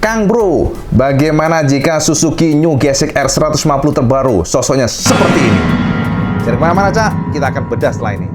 Kang Bro, bagaimana jika Suzuki New GSX-R 150 terbaru sosoknya seperti ini? Jadi kemana-mana, Cak? Kita akan bedah setelah ini.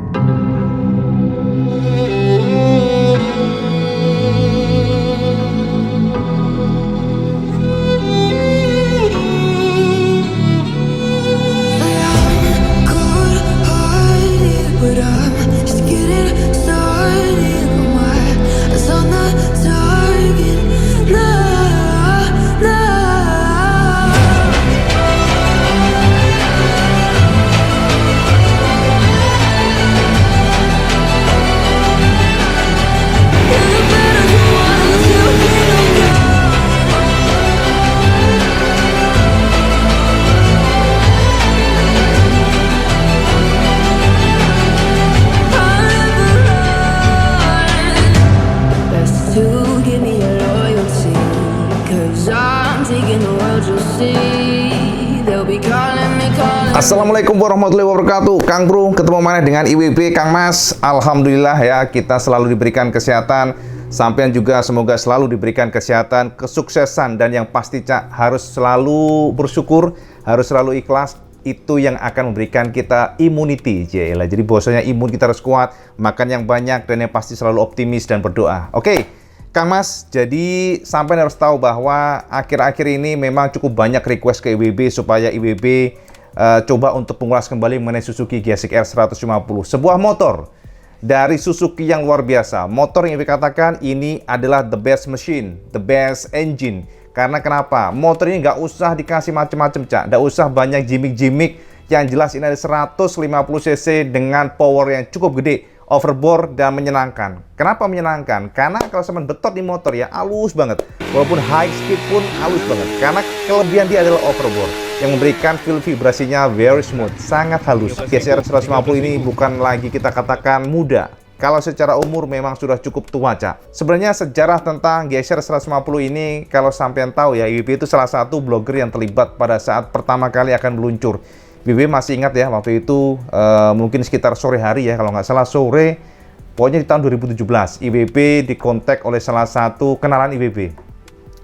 Assalamualaikum warahmatullahi wabarakatuh. Kang Bro, ketemu mana dengan IWB Kang Mas. Alhamdulillah ya, kita selalu diberikan kesehatan. Sampean juga semoga selalu diberikan kesehatan, kesuksesan, dan yang pasti, Cak, harus selalu bersyukur, harus selalu ikhlas. Itu yang akan memberikan kita immunity. Jadi bahwasanya imun kita harus kuat, makan yang banyak, dan yang pasti selalu optimis dan berdoa. Oke, Kang Mas, jadi sampean harus tahu bahwa akhir-akhir ini memang cukup banyak request ke IWB supaya IWB coba untuk mengulas kembali mengenai Suzuki GSX-R 150, sebuah motor dari Suzuki yang luar biasa. Motor yang dikatakan ini adalah the best machine, the best engine. Karena kenapa? Motor ini nggak usah dikasih macam-macam, Cak. Nggak usah banyak gimmick-gimmick. Yang jelas ini ada 150 cc dengan power yang cukup gede, overbore, dan menyenangkan. Kenapa menyenangkan? Karena kalau sampean betot di motor ya halus banget. Walaupun high speed pun halus banget. Karena kelebihan dia adalah overbore yang memberikan feel vibrasinya very smooth, sangat halus. GSX-R 150 ini bukan lagi kita katakan muda. Kalau secara umur memang sudah cukup tua, Cak. Sebenarnya sejarah tentang GSX-R 150 ini, kalau sampean tahu ya, IWB itu salah satu blogger yang terlibat pada saat pertama kali akan meluncur. IWB masih ingat ya, waktu itu mungkin sekitar sore hari ya, kalau nggak salah sore, pokoknya di tahun 2017, IWB dikontak oleh salah satu kenalan IWB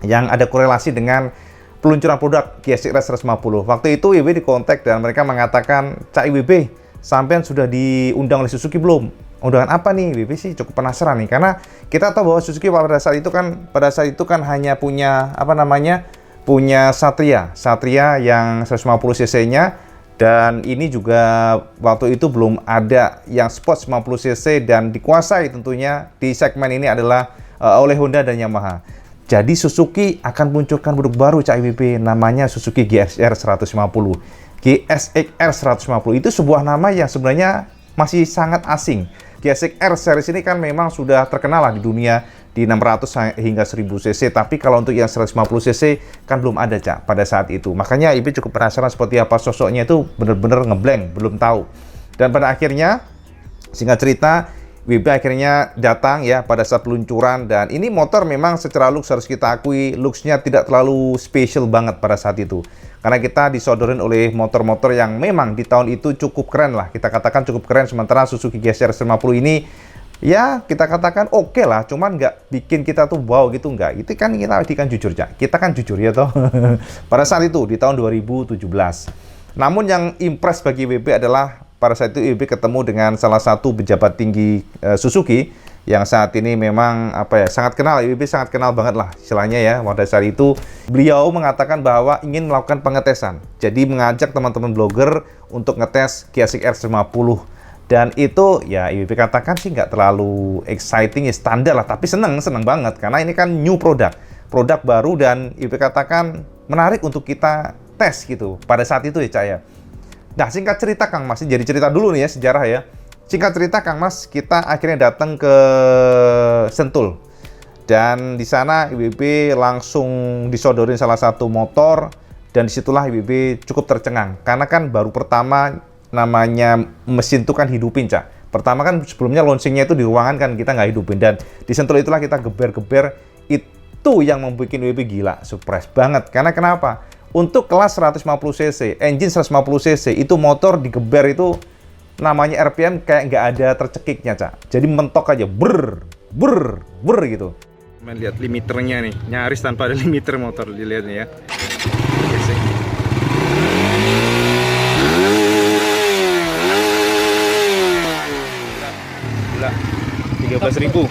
yang ada korelasi dengan peluncuran produk GSX-R 150. Waktu itu IWB dikontak dan mereka mengatakan, Cak IWB, sampean sudah diundang oleh Suzuki belum? Undangan apa nih? IWB sih cukup penasaran nih, karena kita tahu bahwa Suzuki pada saat itu kan hanya punya punya Satria yang 150 cc-nya, dan ini juga waktu itu belum ada yang sport 90 cc dan dikuasai tentunya di segmen ini adalah oleh Honda dan Yamaha. Jadi Suzuki akan munculkan produk baru, Cak IWB, namanya Suzuki GSX-R 150. GSX-R 150 itu sebuah nama yang sebenarnya masih sangat asing. GSX-R series ini kan memang sudah terkenal lah di dunia di 600 hingga 1000 cc, tapi kalau untuk yang 150 cc kan belum ada, Cak, pada saat itu. Makanya IWB cukup penasaran seperti apa sosoknya, itu benar-benar ngeblank, belum tahu. Dan pada akhirnya, singkat cerita, IWB akhirnya datang ya pada saat peluncuran, dan ini motor memang secara looks harus kita akui looksnya tidak terlalu spesial banget pada saat itu, karena kita disodorin oleh motor-motor yang memang di tahun itu cukup keren lah, kita katakan cukup keren. Sementara Suzuki GSX-R 150 ini ya kita katakan oke lah, cuman nggak bikin kita tuh wow gitu, nggak. Itu kan kita jujur, Cak, kita kan jujur ya toh. Pada saat itu di tahun 2017. Namun yang impress bagi IWB adalah pada saat itu IWB ketemu dengan salah satu pejabat tinggi Suzuki yang saat ini memang sangat kenal. IWB sangat kenal banget lah istilahnya ya. Pada saat itu beliau mengatakan bahwa ingin melakukan pengetesan. Jadi mengajak teman-teman blogger untuk ngetes GSX-R 150. Dan itu ya IWB katakan sih nggak terlalu exciting, ya standar lah, tapi seneng banget karena ini kan new produk baru, dan IWB katakan menarik untuk kita tes gitu pada saat itu ya, Cak ya. Nah, singkat cerita Kang Mas, jadi cerita dulu nih ya, sejarah ya. Singkat cerita Kang Mas, kita akhirnya datang ke Sentul. Dan di sana IWB langsung disodorin salah satu motor, dan disitulah IWB cukup tercengang. Karena kan baru pertama namanya mesin itu kan hidupin, Cak. Pertama kan sebelumnya launchingnya itu di ruangan kan kita nggak hidupin, dan di Sentul itulah kita geber-geber. Itu yang membuat IWB gila, surprise banget. Karena kenapa? Untuk kelas 150 cc, engine 150 cc, itu motor digeber itu namanya RPM kayak nggak ada tercekiknya, Cak. Jadi mentok aja, ber gitu. Main lihat limiternya nih, nyaris tanpa ada limiter motor, dilihat nih ya. Gesek. Gila. 13.000.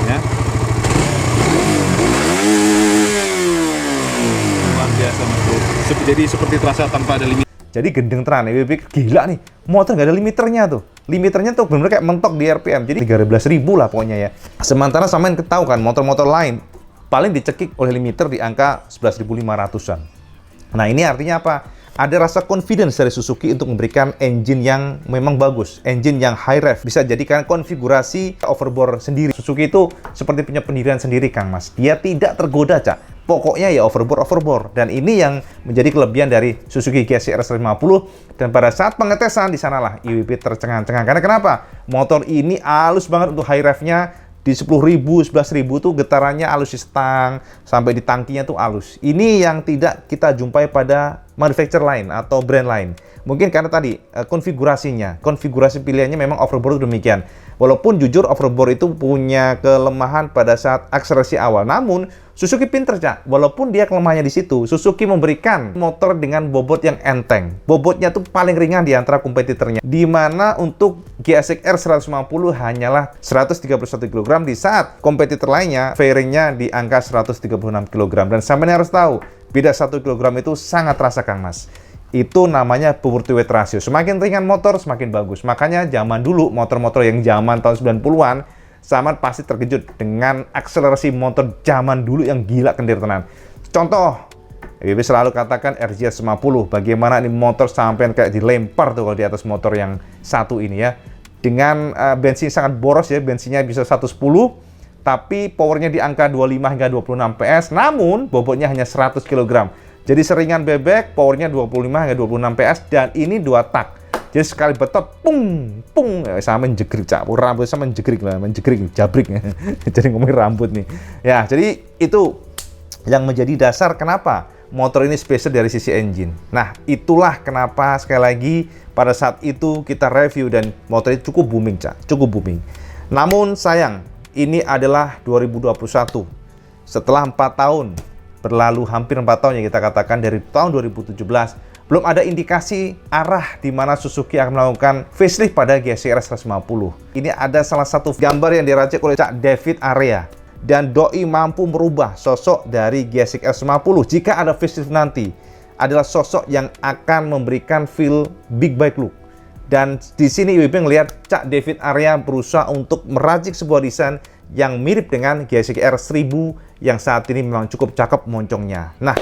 Ya. Luar biasa Mas Bro. Jadi seperti terasa tanpa ada limiter. Jadi gendeng tenan IWB, gila nih. Motor nggak ada limiternya tuh. Limiternya tuh bener-bener kayak mentok di RPM. Jadi 13.000 lah pokoknya ya. Sementara samain ketahu kan motor-motor lain paling dicekik oleh limiter di angka 11.500-an. Nah, ini artinya apa? Ada rasa confidence dari Suzuki untuk memberikan engine yang memang bagus, engine yang high rev, bisa jadikan konfigurasi overbore sendiri. Suzuki itu seperti punya pendirian sendiri, Kang Mas. Dia tidak tergoda, Cak. Pokoknya ya overbore. Dan ini yang menjadi kelebihan dari Suzuki GSX-R 150. Dan pada saat pengetesan di sanalah IWB tercengang-cengang. Karena kenapa? Motor ini halus banget untuk high rev-nya. Di 10.000, 11.000 tuh getarannya halus di stang, sampai di tangkinya tuh halus. Ini yang tidak kita jumpai pada manufacturer lain atau brand lain. Mungkin karena tadi konfigurasi pilihannya memang overbore demikian. Walaupun jujur overbore itu punya kelemahan pada saat akselerasi awal. Namun Suzuki pinter, Cak. Walaupun dia kelemahannya di situ, Suzuki memberikan motor dengan bobot yang enteng. Bobotnya tuh paling ringan di antara kompetitornya. Di mana untuk GSX-R 150 hanyalah 131 kg di saat kompetitor lainnya fairingnya di angka 136 kg. Dan sampai harus tahu, beda 1 kg itu sangat terasa, Kang Mas. Itu namanya power to weight ratio. Semakin ringan motor, semakin bagus. Makanya zaman dulu, motor-motor yang zaman tahun 90-an, Samad pasti terkejut dengan akselerasi motor zaman dulu yang gila kendir tenan. Contoh, IWB selalu katakan RGS 50. Bagaimana ini motor sampai kayak dilempar tuh kalau di atas motor yang satu ini ya. Dengan bensin sangat boros ya, bensinnya bisa 110, tapi powernya di angka 25 hingga 26 PS, namun bobotnya hanya 100 kg. Jadi seringan bebek, powernya 25 hingga 26 PS, dan ini 2 tak. Jadi sekali betot, pung, sama menjegrik, Cak. Rambut sama menjegrik, jabrik. Jadi ngomongin rambut nih. Ya, jadi itu yang menjadi dasar kenapa motor ini spesial dari sisi engine. Nah, itulah kenapa sekali lagi pada saat itu kita review dan motor itu cukup booming, Cak. Cukup booming. Namun sayang, ini adalah 2021. Setelah 4 tahun berlalu, hampir 4 tahun yang kita katakan dari tahun 2017, belum ada indikasi arah di mana Suzuki akan melakukan facelift pada GSX-R 150. Ini ada salah satu gambar yang diracik oleh Cak David Area. Dan doi mampu merubah sosok dari GSX-R 150 jika ada facelift nanti. Adalah sosok yang akan memberikan feel big bike look. Dan di sini IWB melihat Cak David Area berusaha untuk meracik sebuah desain yang mirip dengan GSX-R 1000 yang saat ini memang cukup cakep moncongnya. Nah,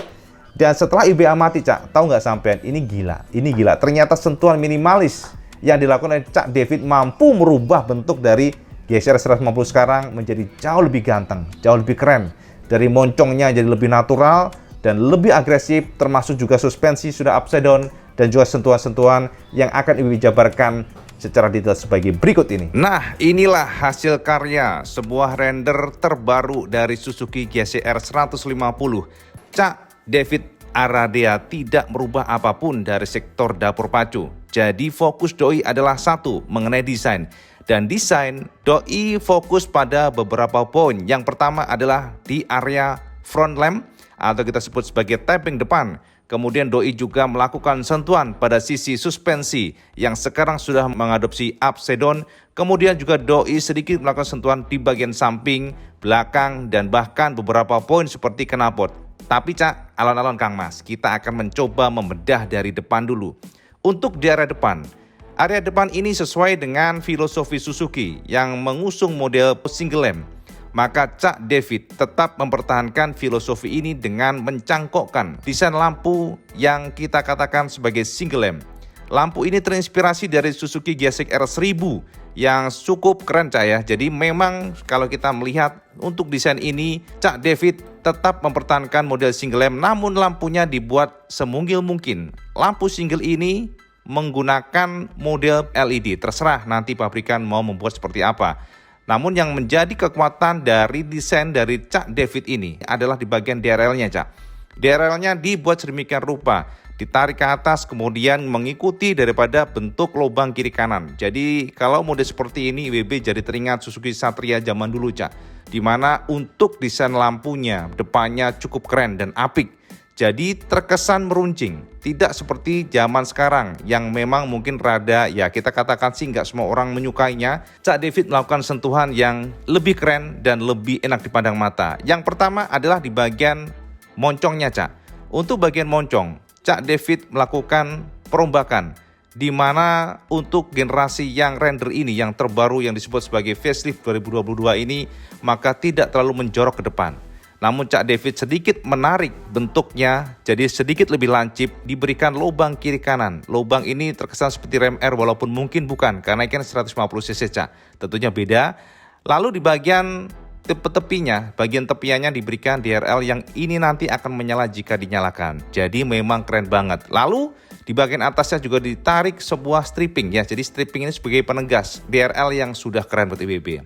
dan setelah IWB amati, Cak, tahu nggak sampean? Ini gila. Ternyata sentuhan minimalis yang dilakukan oleh Cak David mampu merubah bentuk dari GSX-R 150 sekarang menjadi jauh lebih ganteng, jauh lebih keren. Dari moncongnya jadi lebih natural dan lebih agresif, termasuk juga suspensi sudah upside down dan juga sentuhan-sentuhan yang akan IWB jabarkan secara detail sebagai berikut ini. Nah, inilah hasil karya sebuah render terbaru dari Suzuki GSX-R 150. Cak David Area tidak merubah apapun dari sektor dapur pacu. Jadi fokus doi adalah satu, mengenai desain. Dan desain doi fokus pada beberapa poin. Yang pertama adalah di area front lamp atau kita sebut sebagai tapping depan. Kemudian doi juga melakukan sentuhan pada sisi suspensi yang sekarang sudah mengadopsi upside down. Kemudian juga doi sedikit melakukan sentuhan di bagian samping, belakang, dan bahkan beberapa poin seperti knalpot. Tapi, Cak, alon-alon Kang Mas, kita akan mencoba membedah dari depan dulu. Untuk di area depan ini sesuai dengan filosofi Suzuki yang mengusung model single lamp. Maka Cak David tetap mempertahankan filosofi ini dengan mencangkokkan desain lampu yang kita katakan sebagai single lamp. Lampu ini terinspirasi dari Suzuki GSX-R 1000 yang cukup keren, Cak ya. Jadi memang kalau kita melihat untuk desain ini, Cak David tetap mempertahankan model single lamp, namun lampunya dibuat semungkil mungkin. Lampu single ini menggunakan model LED, terserah nanti pabrikan mau membuat seperti apa. Namun yang menjadi kekuatan dari desain dari Cak David ini adalah di bagian DRL-nya, Cak. DRL-nya dibuat sedemikian rupa, ditarik ke atas kemudian mengikuti daripada bentuk lubang kiri kanan. Jadi kalau mode seperti ini IWB jadi teringat Suzuki Satria zaman dulu, Cak. Dimana untuk desain lampunya depannya cukup keren dan apik. Jadi terkesan meruncing, tidak seperti zaman sekarang yang memang mungkin rada ya kita katakan sih nggak semua orang menyukainya. Cak David melakukan sentuhan yang lebih keren dan lebih enak dipandang mata. Yang pertama adalah di bagian moncongnya, Cak. Untuk bagian moncong, Cak David melakukan perombakan di mana untuk generasi yang render ini yang terbaru yang disebut sebagai facelift 2022 ini maka tidak terlalu menjorok ke depan. Namun Cak David sedikit menarik bentuknya jadi sedikit lebih lancip, diberikan lubang kiri kanan. Lubang ini terkesan seperti rem R walaupun mungkin bukan karena ikan 150 cc, Cak. Tentunya beda. Lalu di bagian tepinya, bagian tepiannya diberikan DRL yang ini nanti akan menyala jika dinyalakan. Jadi memang keren banget. Lalu di bagian atasnya juga ditarik sebuah stripping ya. Jadi stripping ini sebagai penegas DRL yang sudah keren buat IWB.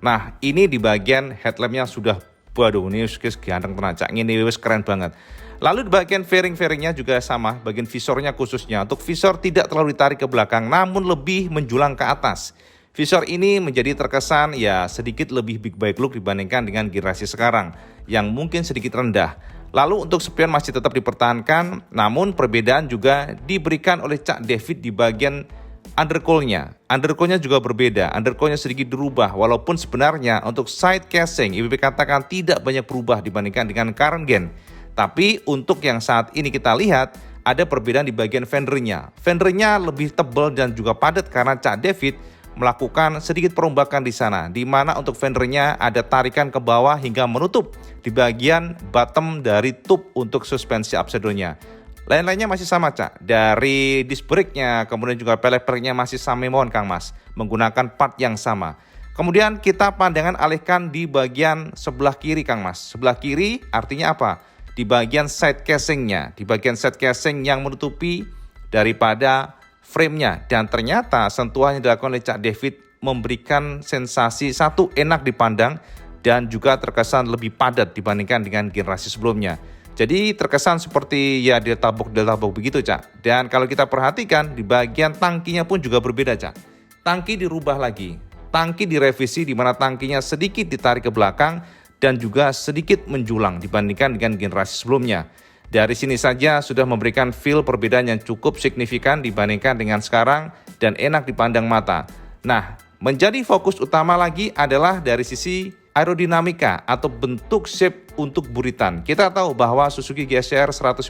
Nah, ini di bagian headlampnya sudah waduh, ini ganteng tenan, Cak. Ini wis keren banget. Lalu di bagian fairing-fairingnya juga sama, bagian visornya khususnya. Untuk visor tidak terlalu ditarik ke belakang, namun lebih menjulang ke atas. Visor ini menjadi terkesan ya sedikit lebih big bike look dibandingkan dengan generasi sekarang, yang mungkin sedikit rendah. Lalu untuk spion masih tetap dipertahankan, namun perbedaan juga diberikan oleh Cak David di bagian undercoil-nya. Undercoil-nya juga berbeda, undercoil-nya sedikit dirubah walaupun sebenarnya untuk side casing IWB katakan tidak banyak berubah dibandingkan dengan current gen. Tapi untuk yang saat ini kita lihat ada perbedaan di bagian fendernya. Fendernya lebih tebal dan juga padat karena Cak David melakukan sedikit perombakan di sana, di mana untuk fendernya ada tarikan ke bawah hingga menutup di bagian bottom dari tube untuk suspensi upside-nya. Lain-lainnya masih sama, Cak. Dari disc brake-nya, kemudian juga pelek brake-nya masih sama mohon Kang Mas, menggunakan part yang sama. Kemudian kita pandangan alihkan di bagian sebelah kiri, Kang Mas. Sebelah kiri artinya apa? Di bagian side casing-nya, di bagian side casing yang menutupi daripada frame-nya. Dan ternyata sentuhan yang dilakukan oleh Cak David memberikan sensasi satu enak dipandang dan juga terkesan lebih padat dibandingkan dengan generasi sebelumnya. Jadi terkesan seperti ya delta box begitu, Cak. Dan kalau kita perhatikan di bagian tangkinya pun juga berbeda, Cak. Tangki dirubah lagi. Tangki direvisi di mana tangkinya sedikit ditarik ke belakang dan juga sedikit menjulang dibandingkan dengan generasi sebelumnya. Dari sini saja sudah memberikan feel perbedaan yang cukup signifikan dibandingkan dengan sekarang dan enak dipandang mata. Nah, menjadi fokus utama lagi adalah dari sisi aerodinamika atau bentuk shape untuk buritan. Kita tahu bahwa Suzuki GSR 150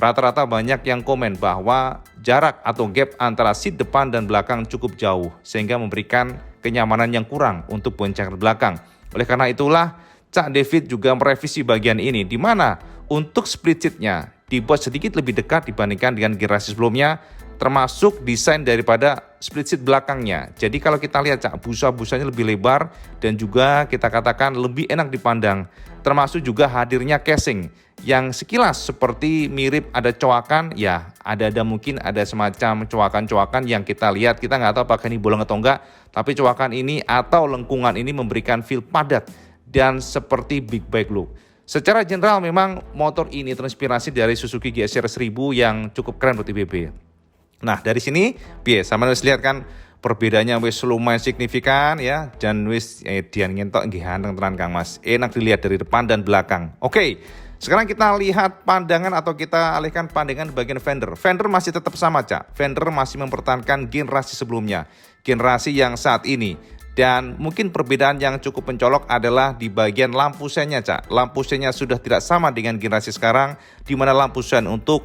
rata-rata banyak yang komen bahwa jarak atau gap antara seat depan dan belakang cukup jauh sehingga memberikan kenyamanan yang kurang untuk boncengan belakang. Oleh karena itulah Cak David juga merevisi bagian ini di mana untuk split seatnya dibuat sedikit lebih dekat dibandingkan dengan generasi sebelumnya, termasuk desain daripada split seat belakangnya. Jadi kalau kita lihat, Cak, busa-busanya lebih lebar dan juga kita katakan lebih enak dipandang. Termasuk juga hadirnya casing yang sekilas seperti mirip ada coakan, ya ada mungkin ada semacam coakan-coakan yang kita lihat, kita nggak tahu apakah ini bolong atau enggak, tapi coakan ini atau lengkungan ini memberikan feel padat dan seperti big bike look. Secara general memang motor ini terinspirasi dari Suzuki GSR 1000 yang cukup keren buat IWB. Nah, dari sini sama wis lihat kan perbedaannya wis lumayan signifikan ya, dan wis dian ngentok nggih hanteng tenan Kang Mas. Enak dilihat dari depan dan belakang. Oke. Sekarang kita lihat pandangan atau kita alihkan pandangan di bagian fender. Fender masih tetap sama, Cak. Fender masih mempertahankan generasi sebelumnya, generasi yang saat ini. Dan mungkin perbedaan yang cukup mencolok adalah di bagian lampu sennya, Cak. Lampu sennya sudah tidak sama dengan generasi sekarang, di mana lampu sen untuk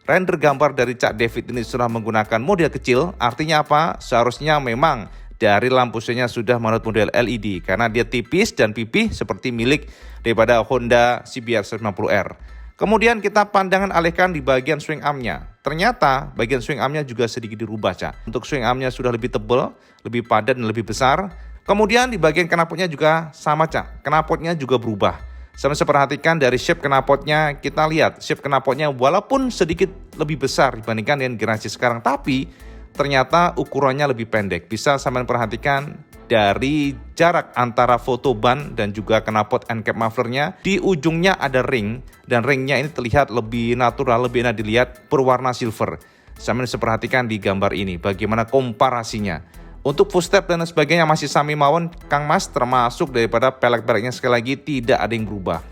render gambar dari Cak David ini sudah menggunakan model kecil. Artinya apa? Seharusnya memang dari lampu sennya sudah menurut model LED karena dia tipis dan pipih seperti milik daripada Honda CBR 150R. Kemudian kita pandangan alihkan di bagian swing armnya. Ternyata bagian swing armnya juga sedikit dirubah, Cak. Untuk swing armnya sudah lebih tebal, lebih padat dan lebih besar. Kemudian di bagian knalpotnya juga sama, Cak. Knalpotnya juga berubah. Sama saya perhatikan dari shape knalpotnya, kita lihat shape knalpotnya walaupun sedikit lebih besar dibandingkan dengan generasi sekarang, tapi ternyata ukurannya lebih pendek. Bisa sampai perhatikan dari jarak antara foto ban dan juga knalpot end cap mufflernya. Di ujungnya ada ring, dan ringnya ini terlihat lebih natural, lebih enak dilihat, berwarna silver. Sambil bisa perhatikan di gambar ini bagaimana komparasinya. Untuk footstep dan sebagainya masih sami mawon Kang Mas, termasuk daripada pelek-peleknya sekali lagi tidak ada yang berubah.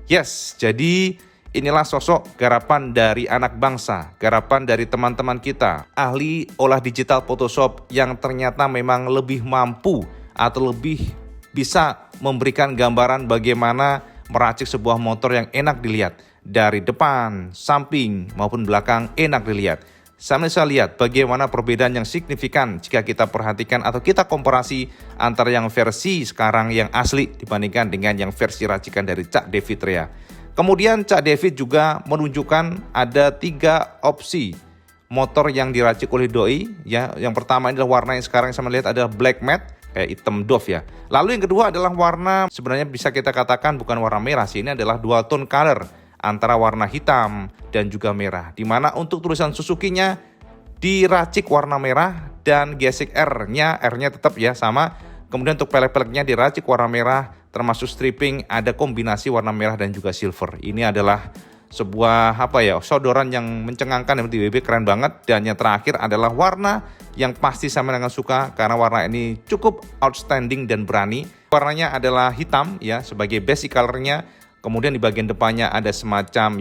Yes, jadi inilah sosok garapan dari anak bangsa, garapan dari teman-teman kita, ahli olah digital Photoshop yang ternyata memang lebih mampu atau lebih bisa memberikan gambaran bagaimana meracik sebuah motor yang enak dilihat. Dari depan, samping maupun belakang enak dilihat. Sambil saya lihat bagaimana perbedaan yang signifikan jika kita perhatikan atau kita komparasi antara yang versi sekarang yang asli dibandingkan dengan yang versi racikan dari Cak David Rea. Kemudian Cak David juga menunjukkan ada 3 opsi motor yang diracik oleh doi ya. Yang pertama adalah warna yang sekarang saya melihat adalah black matte kayak hitam doff ya. Lalu yang kedua adalah warna sebenarnya bisa kita katakan bukan warna merah sih, ini adalah dual tone color antara warna hitam dan juga merah. Dimana untuk tulisan Suzuki-nya diracik warna merah dan gesek R-nya tetap ya sama. Kemudian untuk pelek-peleknya diracik warna merah, termasuk stripping ada kombinasi warna merah dan juga silver. Ini adalah sebuah sodoran yang mencengangkan di WB, keren banget. Dan yang terakhir adalah warna yang pasti sama dengan suka karena warna ini cukup outstanding dan berani. Warnanya adalah hitam ya sebagai basic colornya. Kemudian di bagian depannya ada semacam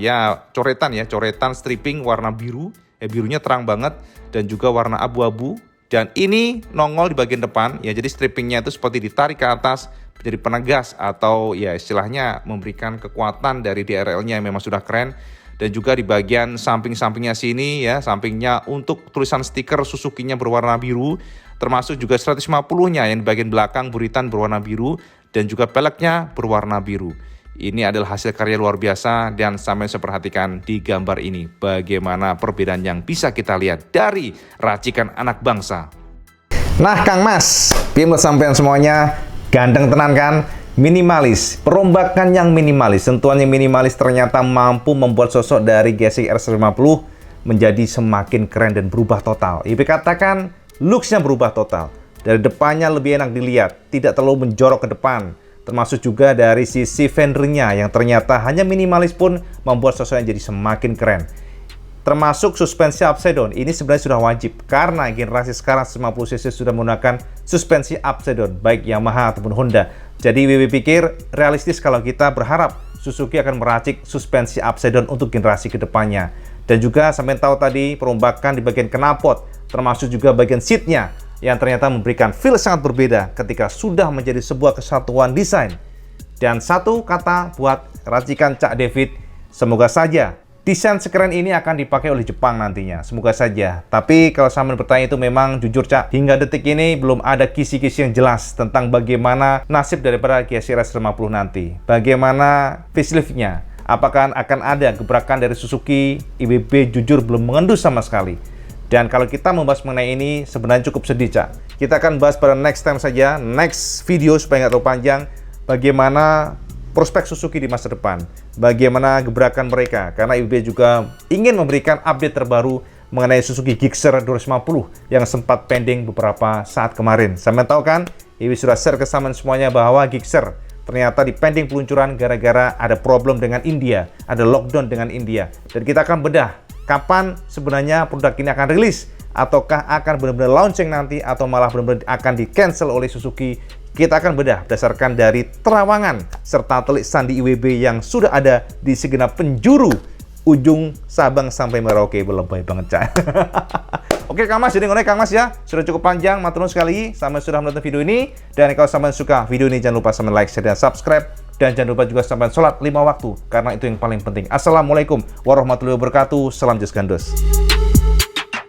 coretan stripping warna biru. Birunya terang banget dan juga warna abu-abu. Dan ini nongol di bagian depan ya, jadi strippingnya itu seperti ditarik ke atas menjadi penegas atau ya istilahnya memberikan kekuatan dari DRL-nya yang memang sudah keren. Dan juga di bagian samping-sampingnya sini ya, sampingnya untuk tulisan stiker Suzuki-nya berwarna biru, termasuk juga 150-nya yang di bagian belakang buritan berwarna biru dan juga peleknya berwarna biru. Ini adalah hasil karya luar biasa dan sampai saya perhatikan di gambar ini bagaimana perbedaan yang bisa kita lihat dari racikan anak bangsa. Nah Kang Mas, menurut sampean semuanya ganteng tenan kan? Minimalis, perombakan yang minimalis, sentuhan yang minimalis ternyata mampu membuat sosok dari GSX R150 menjadi semakin keren dan berubah total. Ibu katakan looks-nya berubah total. Dari depannya lebih enak dilihat, tidak terlalu menjorok ke depan. Termasuk juga dari sisi fendernya yang ternyata hanya minimalis pun membuat sosoknya jadi semakin keren. Termasuk suspensi upside down, ini sebenarnya sudah wajib karena generasi sekarang 150cc sudah menggunakan suspensi upside down, baik Yamaha ataupun Honda. Jadi WB pikir realistis kalau kita berharap Suzuki akan meracik suspensi upside down untuk generasi kedepannya. Dan juga sampai tahu tadi perombakan di bagian knalpot, termasuk juga bagian seatnya yang ternyata memberikan feel sangat berbeda ketika sudah menjadi sebuah kesatuan desain. Dan satu kata buat racikan Cak David, semoga saja desain sekeren ini akan dipakai oleh Jepang nantinya, semoga saja. Tapi kalau saya bertanya itu memang jujur Cak, hingga detik ini belum ada kisi-kisi yang jelas tentang bagaimana nasib daripada GSX R150 nanti. Bagaimana facelift-nya, apakah akan ada gebrakan dari Suzuki, IWB jujur belum mengendus sama sekali. Dan kalau kita membahas mengenai ini sebenarnya cukup sedih Cak. Kita akan bahas pada next time saja, next video supaya nggak terlalu panjang, bagaimana prospek Suzuki di masa depan, bagaimana gebrakan mereka, karena IWB juga ingin memberikan update terbaru mengenai Suzuki Gixxer 250 yang sempat pending beberapa saat kemarin. Sampai tahu kan, IWB sudah share ke sampean semuanya bahwa Gixxer ternyata di pending peluncuran gara-gara ada problem dengan India, ada lockdown dengan India. Dan kita akan bedah kapan sebenarnya produk ini akan rilis, ataukah akan benar-benar launching nanti, atau malah benar-benar akan di-cancel oleh Suzuki. Kita akan bedah berdasarkan dari terawangan serta telik sandi IWB yang sudah ada di segenap penjuru ujung Sabang sampai Merauke. Lebay banget Cak. Oke Kang Mas, jadi ngomongnya Kang Mas ya, sudah cukup panjang, matur nuwun sekali sampai sudah menonton video ini. Dan kalau sampai suka video ini jangan lupa sampai like, share, dan subscribe. Dan jangan lupa juga sampai sholat 5 waktu, karena itu yang paling penting. Assalamualaikum warahmatullahi wabarakatuh. Salam Just Gandos.